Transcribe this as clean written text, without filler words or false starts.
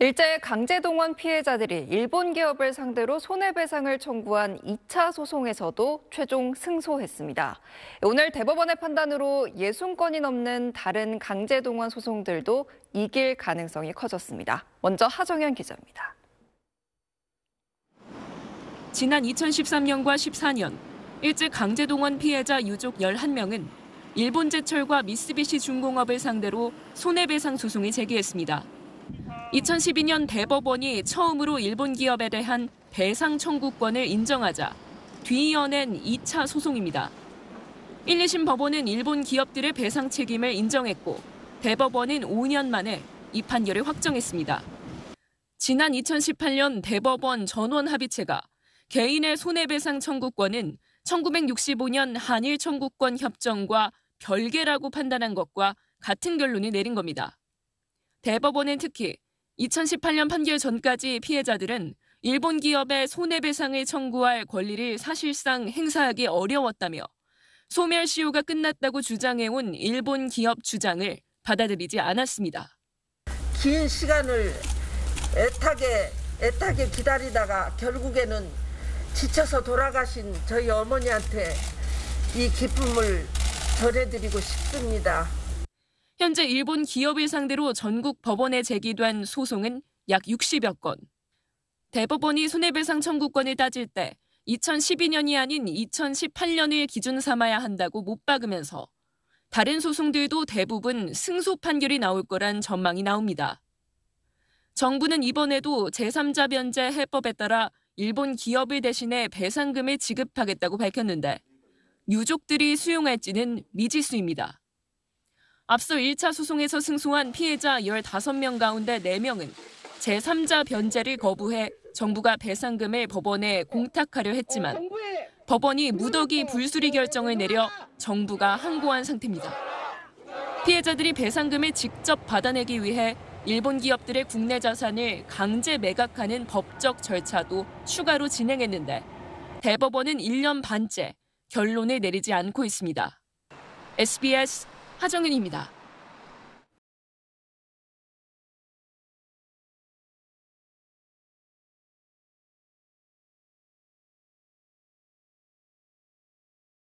일제 강제동원 피해자들이 일본 기업을 상대로 손해배상을 청구한 2차 소송에서도 최종 승소했습니다. 오늘 대법원의 판단으로 60건이 넘는 다른 강제동원 소송들도 이길 가능성이 커졌습니다. 먼저 하정현 기자입니다. 지난 2013년과 14년 일제 강제동원 피해자 유족 11명은 일본제철과 미쓰비시 중공업을 상대로 손해배상 소송을 제기했습니다. 2012년 대법원이 처음으로 일본 기업에 대한 배상 청구권을 인정하자 뒤이어낸 2차 소송입니다. 1, 2심 법원은 일본 기업들의 배상 책임을 인정했고 대법원은 5년 만에 이 판결을 확정했습니다. 지난 2018년 대법원 전원합의체가 개인의 손해배상 청구권은 1965년 한일 청구권 협정과 별개라고 판단한 것과 같은 결론을 내린 겁니다. 대법원은 특히 2018년 판결 전까지 피해자들은 일본 기업의 손해배상을 청구할 권리를 사실상 행사하기 어려웠다며 소멸시효가 끝났다고 주장해온 일본 기업 주장을 받아들이지 않았습니다. 긴 시간을 애타게 기다리다가 결국에는 지쳐서 돌아가신 저희 어머니한테 이 기쁨을 전해드리고 싶습니다. 현재 일본 기업을 상대로 전국 법원에 제기된 소송은 약 60여 건. 대법원이 손해배상 청구권을 따질 때 2012년이 아닌 2018년을 기준 삼아야 한다고 못 박으면서 다른 소송들도 대부분 승소 판결이 나올 거란 전망이 나옵니다. 정부는 이번에도 제3자 변제 해법에 따라 일본 기업을 대신해 배상금을 지급하겠다고 밝혔는데 유족들이 수용할지는 미지수입니다. 앞서 1차 소송에서 승소한 피해자 15명 가운데 4명은 제3자 변제를 거부해 정부가 배상금을 법원에 공탁하려 했지만 법원이 무더기 불수리 결정을 내려 정부가 항고한 상태입니다. 피해자들이 배상금을 직접 받아내기 위해 일본 기업들의 국내 자산을 강제 매각하는 법적 절차도 추가로 진행했는데 대법원은 1년 반째 결론을 내리지 않고 있습니다. SBS 하정은입니다.